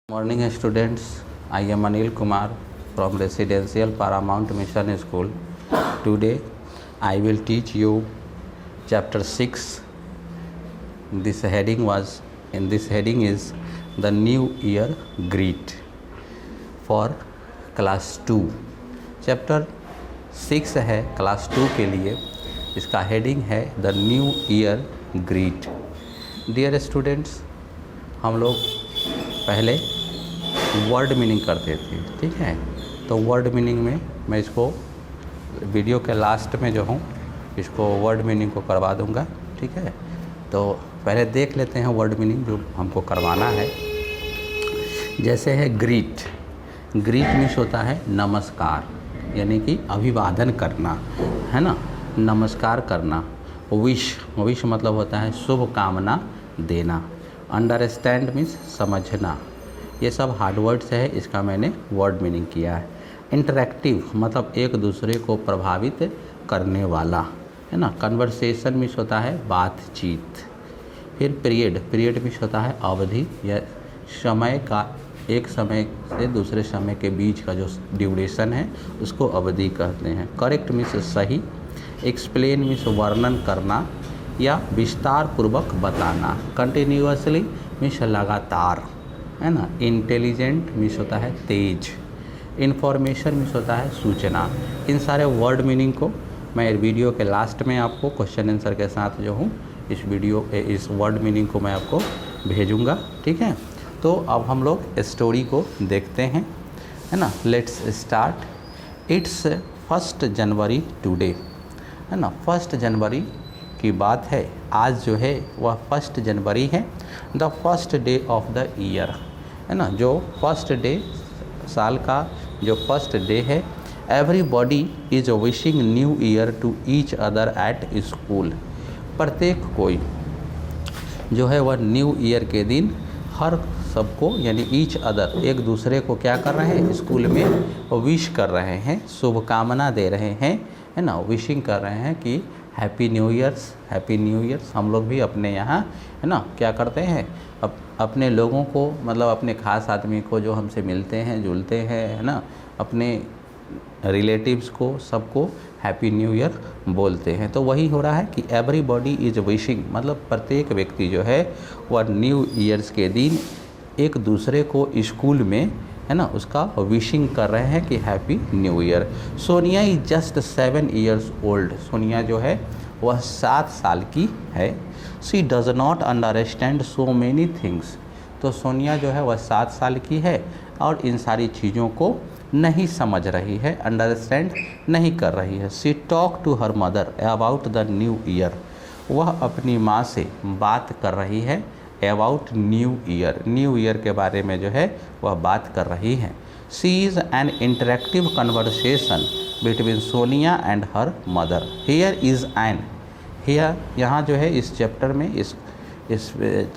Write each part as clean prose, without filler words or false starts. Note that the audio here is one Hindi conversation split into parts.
Morning students, I am Anil Kumar from Residential Paramount Mission School. Today I will teach you chapter 6. This heading is the New Year Greet for class 2. Chapter 6 है class 2 के लिए. इसका heading है the New Year Greet. Dear students, हम लोग पहले वर्ड मीनिंग करते थे, ठीक है. तो वर्ड मीनिंग में मैं इसको वीडियो के लास्ट में जो हूँ इसको वर्ड मीनिंग को करवा दूँगा, ठीक है. तो पहले देख लेते हैं वर्ड मीनिंग जो हमको करवाना है. जैसे है ग्रीट. ग्रीट मीन्स होता है नमस्कार, यानी कि अभिवादन करना, है ना, नमस्कार करना. विश मतलब होता है शुभकामना देना. अंडरस्टैंड मीन्स समझना. ये सब हार्ड वर्ड्स है, इसका मैंने वर्ड मीनिंग किया है. इंटरेक्टिव मतलब एक दूसरे को प्रभावित करने वाला, है ना. कन्वर्सेशन मीन्स होता है बातचीत. फिर पीरियड मीन्स होता है अवधि या समय का, एक समय से दूसरे समय के बीच का जो ड्यूरेशन है उसको अवधि कहते हैं. करेक्ट मीन्स सही. एक्सप्लेन मीन्स वर्णन करना या विस्तार पूर्वक बताना. कंटिन्यूअसली मीन्स लगातार, है ना. इंटेलिजेंट मीन्स होता है तेज. इन्फॉर्मेशन मीन्स होता है सूचना. इन सारे वर्ड मीनिंग को मैं वीडियो के लास्ट में आपको क्वेश्चन आंसर के साथ जो हूँ इस वर्ड मीनिंग को मैं आपको भेजूँगा, ठीक है. तो अब हम लोग स्टोरी को देखते हैं, है ना. Let's start. It's 1 January today, है ना. 1 जनवरी की बात है. आज जो है वह 1 जनवरी है. The first day of the year, है ना. जो फर्स्ट डे, साल का जो फर्स्ट डे है. Everybody is wishing new year to each other at school. प्रत्येक कोई जो है वह न्यू ईयर के दिन हर सबको, यानी ईच अदर, एक दूसरे को क्या कर रहे हैं, स्कूल में विश कर रहे हैं, शुभकामना दे रहे हैं, है ना. विशिंग कर रहे हैं कि हैप्पी न्यू ईयर्स. हम लोग भी अपने यहाँ, है ना, क्या करते हैं, अपने लोगों को, मतलब अपने ख़ास आदमी को जो हमसे मिलते हैं जुलते हैं, है ना, अपने रिलेटिव्स को, सबको हैप्पी न्यू ईयर बोलते हैं. तो वही हो रहा है कि एवरीबॉडी इज़ विशिंग, मतलब प्रत्येक व्यक्ति जो है वह न्यू ईयर्स के दिन एक दूसरे को स्कूल में, है ना, उसका विशिंग कर रहे हैं कि happy new year. Sonia is just 7 years old. Sonia जो है वह 7 साल की है. She does not understand so many things. तो सोनिया जो है वह 7 साल की है और इन सारी चीज़ों को नहीं समझ रही है, अंडरस्टैंड नहीं कर रही है. She talk to her mother about the new year. वह अपनी माँ से बात कर रही है अबाउट न्यू ईयर के बारे में जो है वह बात कर रही है. She is an interactive conversation between Sonia and her mother. Here is an, here यहाँ जो है इस चैप्टर में, इस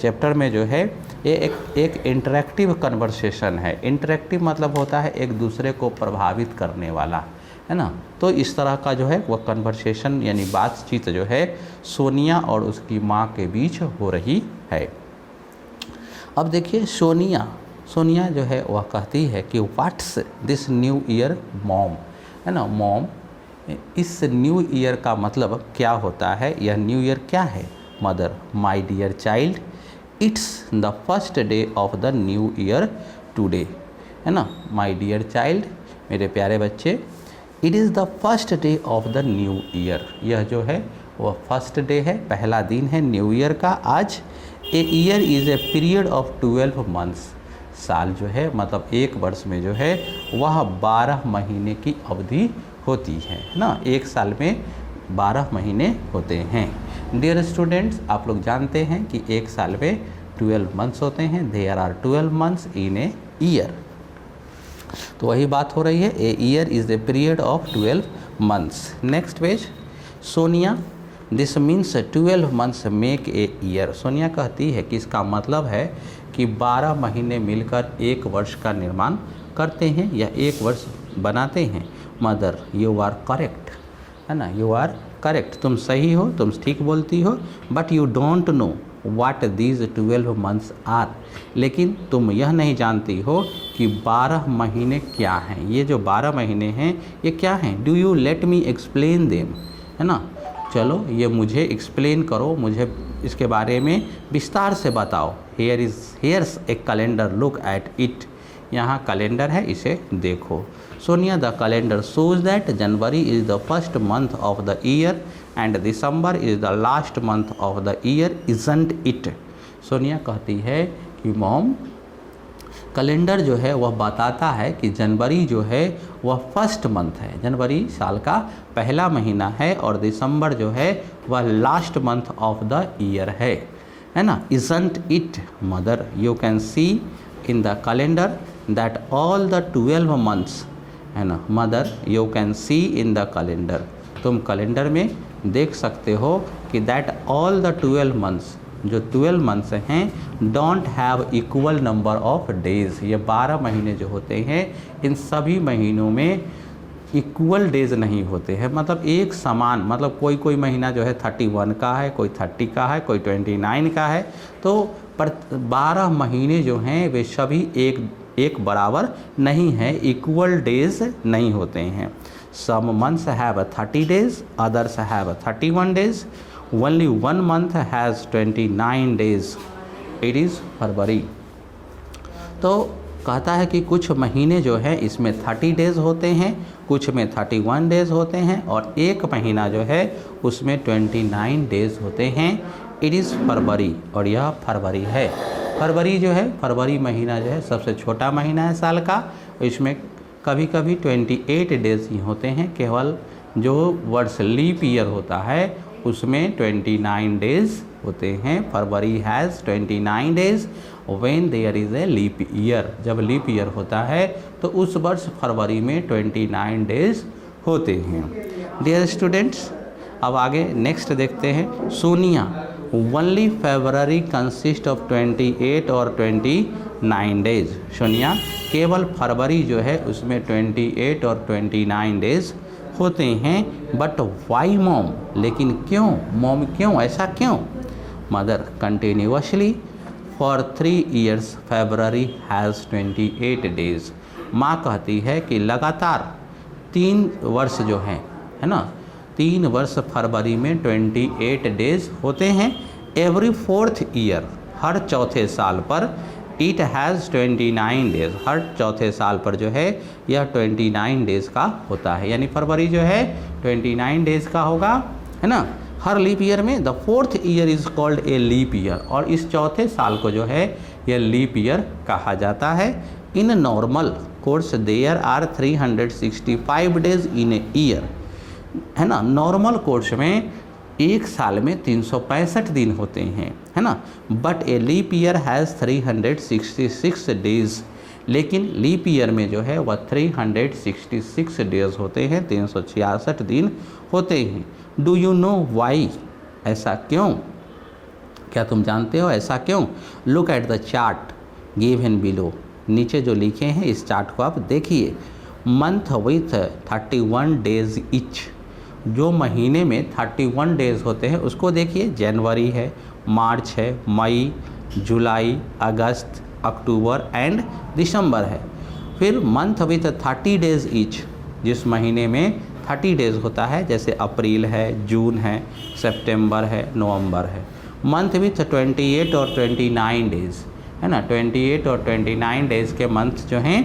चैप्टर में जो है ये एक इंटरेक्टिव कन्वर्सेशन है. इंटरेक्टिव मतलब होता है एक दूसरे को प्रभावित करने वाला, है ना. तो इस तरह का जो है वह कन्वर्सेशन यानी बातचीत जो है सोनिया और उसकी माँ के बीच हो रही है. अब देखिए सोनिया जो है वह कहती है कि what's this new year mom, है ना. मॉम, इस न्यू ईयर का मतलब क्या होता है, यह न्यू ईयर क्या है. Mother, my dear child, it's the first day of the new year today, है ना. माय डियर चाइल्ड, मेरे प्यारे बच्चे, it is the first day of the new year. यह जो है वह फर्स्ट डे है, पहला दिन है न्यू ईयर का आज. ए year is a period of 12 months. साल जो है मतलब एक वर्ष में जो है वह 12 महीने की अवधि होती है ना. एक साल में 12 महीने होते हैं. डियर स्टूडेंट्स, आप लोग जानते हैं कि एक साल में 12 मंथ्स होते हैं. There are 12 months in a year. तो वही बात हो रही है. A year is a period of 12 months. Next page. Sonia, this means 12 months make a year. Sonia कहती है कि इसका मतलब है कि 12 महीने मिलकर एक वर्ष का निर्माण करते हैं या एक वर्ष बनाते हैं. मदर, यू आर करेक्ट, है ना. यू आर करेक्ट, तुम सही हो, तुम ठीक बोलती हो. But you don't know, what these 12 months are. लेकिन तुम यह नहीं जानती हो कि 12 महीने क्या हैं। ये जो 12 महीने हैं ये क्या हैं? Do you let me explain them, है ना। चलो ये मुझे एक्सप्लेन करो, मुझे इसके बारे में विस्तार से बताओ। Hairs A calendar, look at it. यहाँ कैलेंडर है, इसे देखो। Sonia, the calendar shows that January is the first month of the year and December is the last month of the year, isn't it. Sonia कहती है कि मॉम, कैलेंडर जो है वह बताता है कि जनवरी जो है वह फर्स्ट मंथ है, जनवरी साल का पहला महीना है, और दिसंबर जो है वह last month of the year है ना। Isn't it mother, you can see in the calendar that all the 12 months, है ना। Mother, you can see in the calendar, तुम कैलेंडर में देख सकते हो कि दैट ऑल द 12 मंथ्स, जो 12 मंथ्स हैं, don't have equal number of days. ये 12 महीने जो होते हैं इन सभी महीनों में इक्वल डेज़ नहीं होते हैं, मतलब एक समान, मतलब कोई कोई महीना जो है 31 का है, कोई 30 का है, कोई 29 का है। तो पर 12 महीने जो हैं वे सभी एक बराबर नहीं है, इक्वल डेज नहीं होते हैं। Some months have 30 days, others have 31 days, only one month has 29 days, it is February. तो कहता है कि कुछ महीने जो है इसमें 30 डेज़ होते हैं, कुछ में 31 डेज़ होते हैं, और एक महीना जो है उसमें 29 डेज़ होते हैं। इट इज़ फरवरी, और यह फरवरी है। फरवरी जो है, फरवरी महीना जो है सबसे छोटा महीना है साल का। इसमें कभी कभी 28 डेज़ ही होते हैं, केवल जो वर्ष लीप ईयर होता है उसमें 29 डेज़ होते हैं। February has 29 days when there is a leap year. जब लीप ईयर होता है तो उस वर्ष फरवरी में 29 डेज़ होते हैं। डियर स्टूडेंट्स, अब आगे नेक्स्ट देखते हैं। Sonia, only February consist of 28 और 29 डेज। सोनिया, केवल फरवरी जो है उसमें 28 और 29 डेज होते हैं। बट वाई मॉम, लेकिन क्यों मॉम, क्यों, ऐसा क्यों? Mother, continuously for 3 years February has 28 days. माँ कहती है कि लगातार 3 वर्ष जो हैं, है ना, 3 वर्ष फरवरी में 28 डेज होते हैं। एवरी 4th year, हर चौथे साल पर, इट हैज़ 29 डेज, हर चौथे साल पर जो है यह 29 डेज़ का होता है। यानी फरवरी जो है 29 डेज़ का होगा, है ना। हर लीप ईयर में the 4th year is called a leap year, और इस चौथे साल को जो है यह लीप ईयर कहा जाता है। In normal course there are 365 days in a year, है ना। नॉर्मल कोर्स में एक साल में 365 दिन होते हैं, है ना। But a leap year has 366 days, लेकिन लीप ईयर में जो है वह 366 डेज होते हैं, 366 दिन होते हैं। डू यू नो वाई, ऐसा क्यों? क्या तुम जानते हो ऐसा क्यों? Look at the chart given below, नीचे जो लिखे हैं इस चार्ट को आप देखिए। मंथ विथ 31 डेज इच, जो महीने में 31 डेज़ होते हैं उसको देखिए। जनवरी है, मार्च है, मई, जुलाई, अगस्त, अक्टूबर एंड दिसंबर है। फिर मंथ विथ 30 डेज़ ईच, जिस महीने में 30 डेज़ होता है, जैसे अप्रैल है, जून है, सितंबर है, नवंबर है। मंथ विथ 28 और 29 डेज़, है ना, 28 और 29 डेज़ के मंथ जो हैं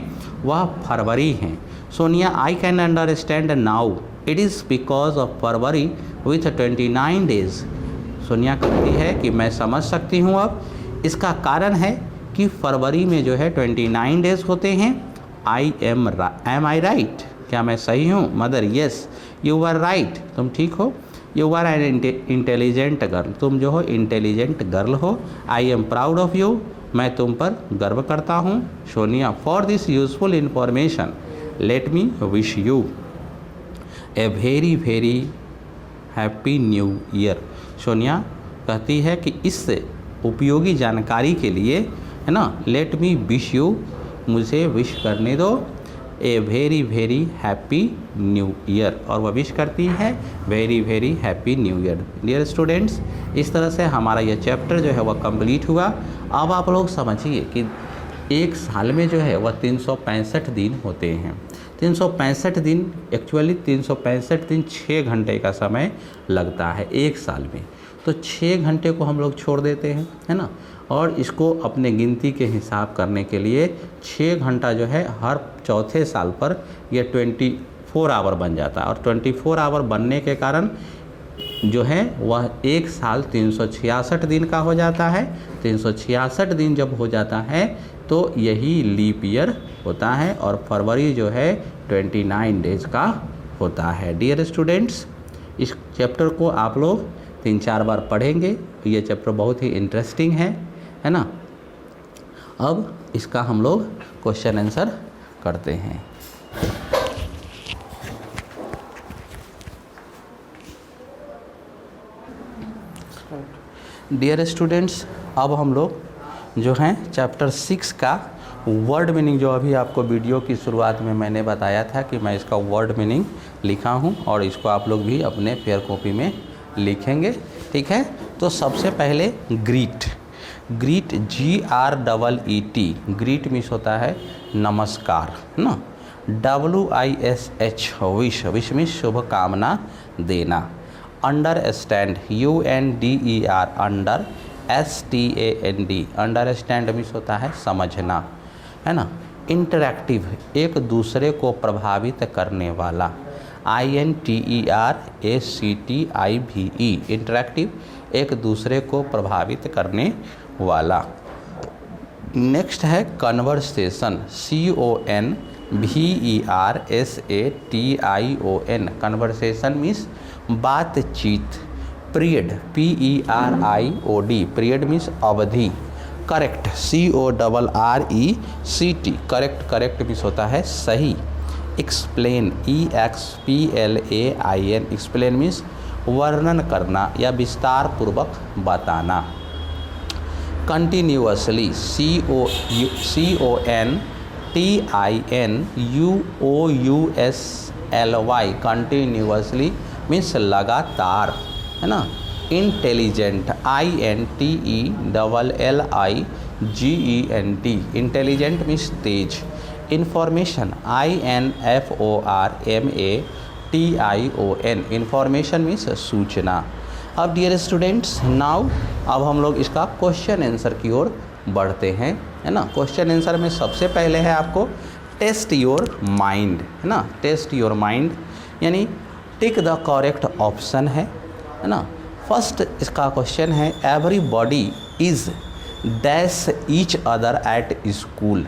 वह फरवरी हैं। Sonia, I can understand now, it is because of February with 29 days. Sonia कहती है कि मैं समझ सकती हूँ अब, इसका कारण है कि फरवरी में जो है 29 डेज़ होते हैं। एम आई राइट, क्या मैं सही हूँ? Mother, yes you are right, तुम ठीक हो। You are an intelligent girl, तुम जो हो इंटेलिजेंट गर्ल हो। I am proud of you, मैं तुम पर गर्व करता हूँ। Sonia, for this useful information let me wish you a very very happy new year. Sonia कहती है कि इस उपयोगी जानकारी के लिए, है ना, लेट मी विश यू, मुझे विश करने दो a very very happy new year, और वह विश करती है very very happy new year. Dear students, इस तरह से हमारा यह चैप्टर जो है वह कंप्लीट हुआ। अब आप लोग समझिए कि एक साल में जो है वह 365 दिन होते हैं। 365 दिन, एक्चुअली 365 दिन 6 घंटे का समय लगता है एक साल में, तो 6 घंटे को हम लोग छोड़ देते हैं, है ना। और इसको अपने गिनती के हिसाब करने के लिए 6 घंटा जो है हर चौथे साल पर यह 24 आवर बन जाता है, और 24 आवर बनने के कारण जो है वह एक साल 366 दिन का हो जाता है। 366 दिन जब हो जाता है तो यही लीप ईयर होता है, और फरवरी जो है 29 डेज का होता है। डियर स्टूडेंट्स, इस चैप्टर को आप लोग 3-4 बार पढ़ेंगे। ये चैप्टर बहुत ही इंटरेस्टिंग है ना। अब इसका हम लोग क्वेश्चन आंसर करते हैं। डियर स्टूडेंट्स, अब हम लोग जो हैं चैप्टर 6 का वर्ड मीनिंग, जो अभी आपको वीडियो की शुरुआत में मैंने बताया था कि मैं इसका वर्ड मीनिंग लिखा हूं, और इसको आप लोग भी अपने फेयर कॉपी में लिखेंगे, ठीक है। तो सबसे पहले greet, greet GREET, greet means होता है नमस्कार, है ना। WISH, विश, विश मीन्स शुभकामना देना। Understand, UNDER, under, STAND, understand means होता है समझना, है ना। इंटरैक्टिव, एक दूसरे को प्रभावित करने वाला। INTERACTIVE, इंटरैक्टिव, एक दूसरे को प्रभावित करने वाला। नेक्स्ट है कन्वर्सेशन, CONVERSATION, कन्वर्सेशन मीन्स बातचीत। पीरियड, PERIOD, पीरियड मीन्स अवधि। Correct, CORRECT, correct, correct means होता है सही। एक्सप्लेन, EXPLAIN, एक्सप्लेन मीन्स वर्णन करना या विस्तार पूर्वक बताना। कंटिन्यूअसली, CONTINUOUSLY, कंटिन्यूअसली मीन्स लगातार, है ना। इंटेलिजेंट, INTELLIGENT, इंटेलिजेंट मीन्स तेज। इंफॉर्मेशन, INFORMATION, इंफॉर्मेशन मीन्स सूचना। अब डियर स्टूडेंट्स, नाउ अब हम लोग इसका क्वेश्चन आंसर की ओर बढ़ते हैं, है ना। क्वेश्चन आंसर में सबसे पहले है आपको टेस्ट योर माइंड, है ना। टेस्ट योर माइंड यानी टिक द करेक्ट ऑप्शन है ना। फर्स्ट इसका क्वेश्चन है everybody is dash each other at school.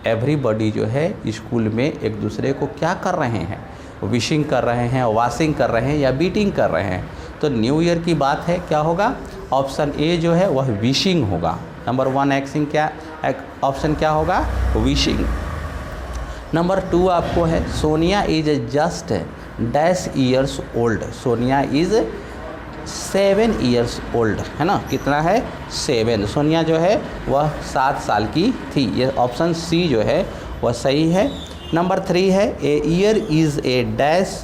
Everybody जो है स्कूल में एक दूसरे को क्या कर रहे हैं, विशिंग कर रहे हैं, वाशिंग कर रहे हैं या बीटिंग कर रहे हैं। तो न्यू ईयर की बात है, क्या होगा, ऑप्शन ए जो है वह विशिंग होगा। नंबर 1 एक्सिंग क्या, ऑप्शन क्या होगा, विशिंग। नंबर 2 आपको है Sonia is just dash years old. Sonia is 7 years old, है ना। कितना है, 7। सोनिया जो है वह 7 साल की थी। ये ऑप्शन सी जो है वह सही है। नंबर 3 है a year is A dash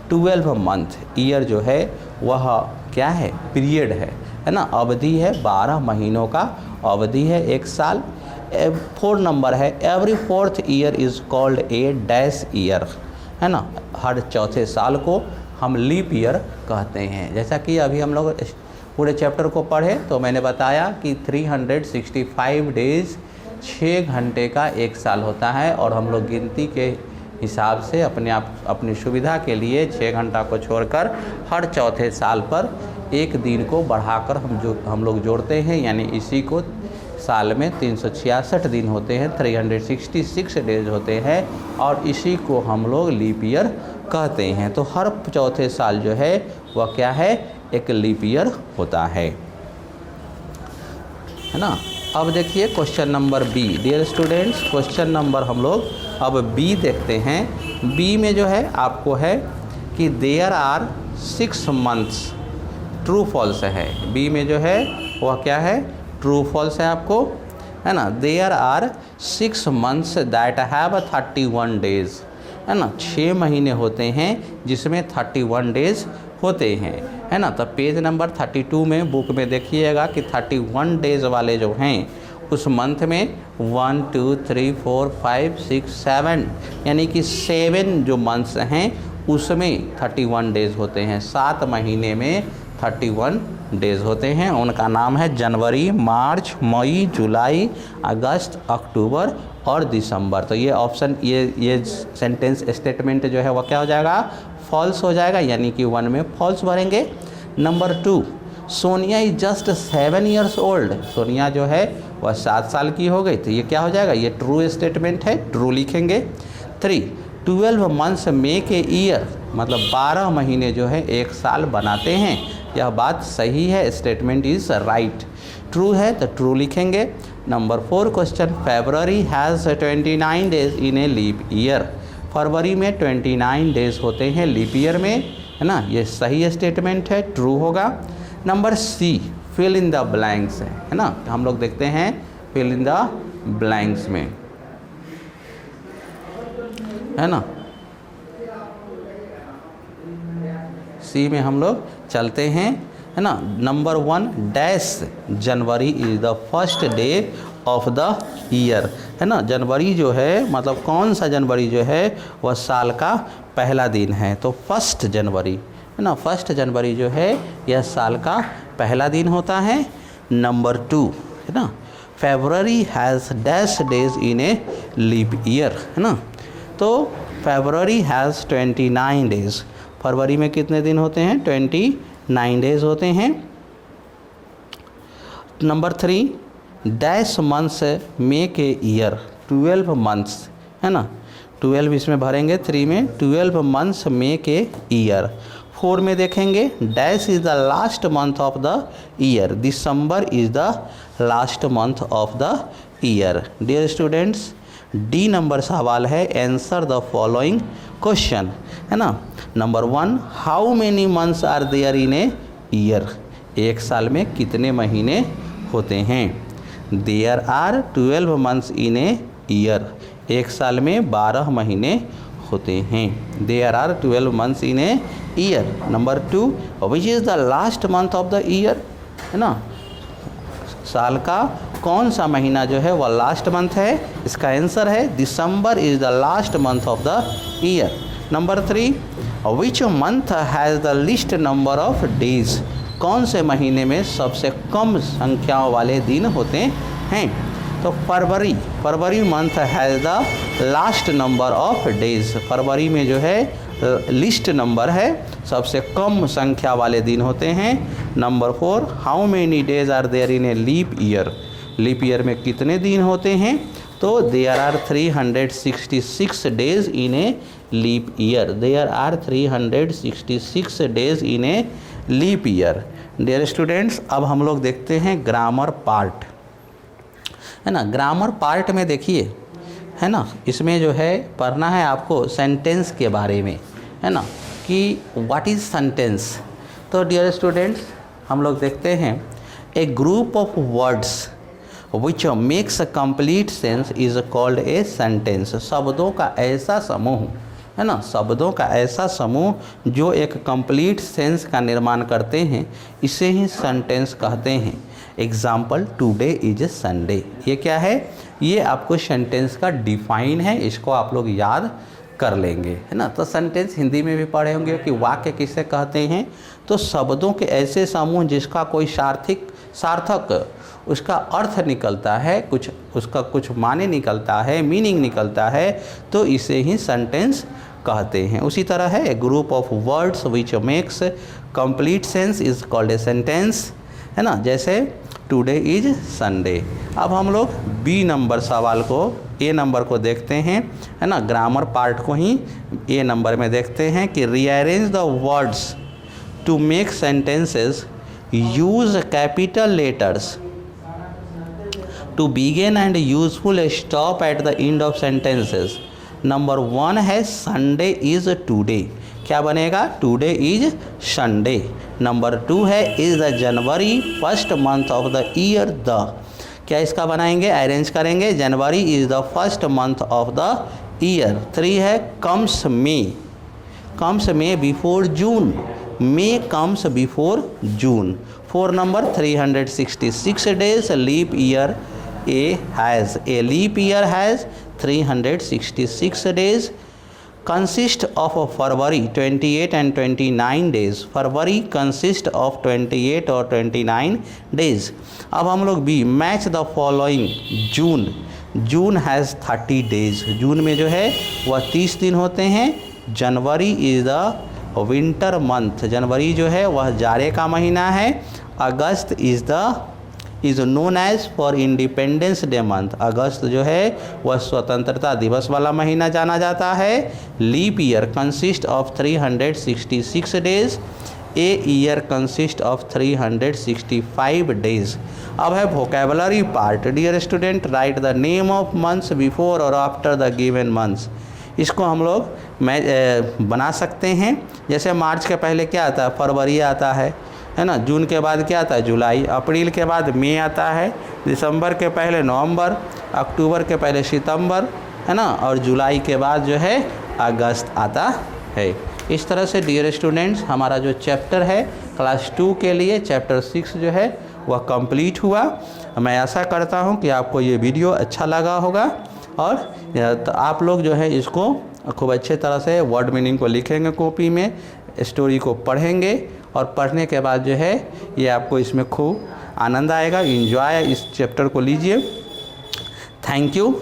12 month. Year जो है वह क्या है, पीरियड है ना, अवधि है, 12 महीनों का अवधि है, एक साल। 4 नंबर है every 4th year is called A dash year, है ना। हर चौथे साल को हम लीप ईयर कहते हैं। जैसा कि अभी हम लोग पूरे चैप्टर को पढ़े तो मैंने बताया कि 365 डेज 6 घंटे का एक साल होता है, और हम लोग गिनती के हिसाब से अपनी सुविधा के लिए 6 घंटा को छोड़कर हर चौथे साल पर एक दिन को बढ़ाकर हम लोग जोड़ते हैं, यानी इसी को साल में 366 दिन होते हैं, 366 डेज होते हैं, और इसी को हम लोग लीप ईयर कहते हैं। तो हर चौथे साल जो है वह क्या है, एक लीप ईयर होता है ना। अब देखिए question number B. Dear students, question number हम लोग अब बी देखते हैं। बी में जो है आपको है कि there are 6 months, true false है। बी में जो है वह क्या है, ट्रू फॉल्स है आपको। है ना, there are 6 months that have 31 days, है ना, 6 महीने होते हैं जिसमें 31 डेज होते हैं, है ना। तो पेज नंबर 32 में बुक में देखिएगा कि 31 डेज वाले जो हैं उस मंथ में 1 2 3 4 5 6 7 यानी कि 7 जो मंथ्स हैं उसमें 31 डेज होते हैं। 7 महीने में 31 डेज होते हैं। उनका नाम है जनवरी, मार्च, मई, जुलाई, अगस्त, अक्टूबर और दिसंबर। तो ये ऑप्शन ये सेंटेंस स्टेटमेंट जो है वह क्या हो जाएगा, फॉल्स हो जाएगा, यानी कि 1 में फॉल्स भरेंगे। Number 2, Sonia is just 7 years old. Sonia जो है वह 7 साल की हो गई, तो ये क्या हो जाएगा, ये ट्रू स्टेटमेंट है, ट्रू लिखेंगे। 3, 12 months मेक ए ईयर, मतलब 12 महीने जो है एक साल बनाते हैं। यह बात सही है, स्टेटमेंट इज राइट, ट्रू है तो ट्रू लिखेंगे। Number 4 question, February has 29 days in a leap year. फरवरी में 29 डेज होते हैं लीप ईयर में, है ना, ये सही स्टेटमेंट है, ट्रू होगा। Number C, fill in the blanks है ना, हम लोग देखते हैं फिल इन द ब्लैंक्स में, है ना, सी में हम लोग चलते हैं, है ना। Number 1, dash January is the first day of the year, है ना। जनवरी जो है मतलब कौन सा जनवरी जो है वह साल का पहला दिन है, तो फर्स्ट जनवरी, है ना, फर्स्ट जनवरी जो है यह साल का पहला दिन होता है। नंबर 2, है ना, February has dash days in a leap year, है ना, तो फरवरी हैज़ 29 डेज, फरवरी में कितने दिन होते हैं, 29 डेज होते हैं। Number 3, dash months make a year, 12 months, है ना, 12 इसमें भरेंगे, 3 में 12 मंथ्स मेक ए ईयर। 4 में देखेंगे, dash is the last month of the year, December is the last month of the year. Dear students, D number सवाल है, आंसर द फॉलोइंग क्वेश्चन, है ना। Number 1, how many months are there in a year, एक साल में कितने महीने होते हैं। There are 12 months in a year, एक साल में 12 महीने होते हैं। There are 12 months in a year. Number 2, which is the last month of the year, है ना, साल का कौन सा महीना जो है वह लास्ट मंथ है, इसका आंसर है December is the last month of the year. Number 3, which month has the least number of days, कौन से महीने में सबसे कम संख्याओं वाले दिन होते हैं, तो February month has the last number of days, फरवरी में जो है लिस्ट नंबर है, सबसे कम संख्या वाले दिन होते हैं। Number 4, how many days are there in a leap year, leap year में कितने दिन होते हैं, तो there are 366 days in a leap year, there are 366 days in a leap year. Dear students, अब हम लोग देखते हैं ग्रामर पार्ट, है ना। ग्रामर पार्ट में देखिए, है ना, इसमें जो है पढ़ना है आपको सेंटेंस के बारे में, है ना, कि व्हाट इज़ सेंटेंस। तो डियर स्टूडेंट्स, हम लोग देखते हैं, a group of words which makes a complete sense is called a sentence, शब्दों का ऐसा समूह, है ना, शब्दों का ऐसा समूह जो एक कंप्लीट सेंस का निर्माण करते हैं, इसे ही सेंटेंस कहते हैं। एग्जाम्पल, टुडे इज संडे, ये क्या है, ये आपको सेंटेंस का डिफाइन है, इसको आप लोग याद कर लेंगे, है ना। तो सेंटेंस हिंदी में भी पढ़े होंगे कि वाक्य किसे कहते हैं, तो शब्दों के ऐसे समूह जिसका कोई सार्थक उसका अर्थ निकलता है, कुछ उसका कुछ माने निकलता है, मीनिंग निकलता है, तो इसे ही सेंटेंस कहते हैं। उसी तरह है, a group of words which makes complete sense is called a sentence, है ना, जैसे टुडे इज संडे। अब हम लोग बी नंबर सवाल को, ए नंबर को देखते हैं, है ना, ग्रामर पार्ट को ही ए नंबर में देखते हैं कि rearrange the words to make sentences, use capital letters to begin and useful stop at the end of sentences. Number 1 है संडे इज टुडे, क्या बनेगा, टुडे इज संडे। नंबर 2 है is the January first month of the year the, क्या इसका बनाएंगे, अरेंज करेंगे। January is the first month of the year. 3 है comes May before June, May comes before June. 4 number 366 days, leap year a leap year has 366 days, consist of February 28 and 29 days। February consist of 28 और 29 days। अब हम लोग भी match the following. June has 30 days, June में जो है वह 30 दिन होते हैं। January is the winter month, जनवरी जो है वह जाड़े का महीना है। August is known as for independence day month, अगस्त जो है वह स्वतंत्रता दिवस वाला महीना जाना जाता है। Leap year consist of 366 days, a year consist of 365 days। अब है vocabulary part. Dear student, write the name of months before और आफ्टर द गिवन मंथ्स। इसको हम लोग बना सकते हैं। जैसे मार्च के पहले क्या आता है, फरवरी आता है ना। जून के बाद क्या आता है, जुलाई। अप्रैल के बाद मई आता है। दिसंबर के पहले नवंबर। अक्टूबर के पहले सितंबर, है ना। और जुलाई के बाद जो है अगस्त आता है। इस तरह से डियर स्टूडेंट्स हमारा जो चैप्टर है क्लास 2 के लिए, चैप्टर 6 जो है वह कंप्लीट हुआ। मैं आशा करता हूँ कि आपको ये वीडियो अच्छा लगा होगा और तो आप लोग जो है इसको खूब अच्छे तरह से वर्ड मीनिंग को लिखेंगे कॉपी में, स्टोरी को पढ़ेंगे और पढ़ने के बाद जो है ये आपको इसमें खूब आनंद आएगा। एंजॉय इस चैप्टर को लीजिए। Thank you.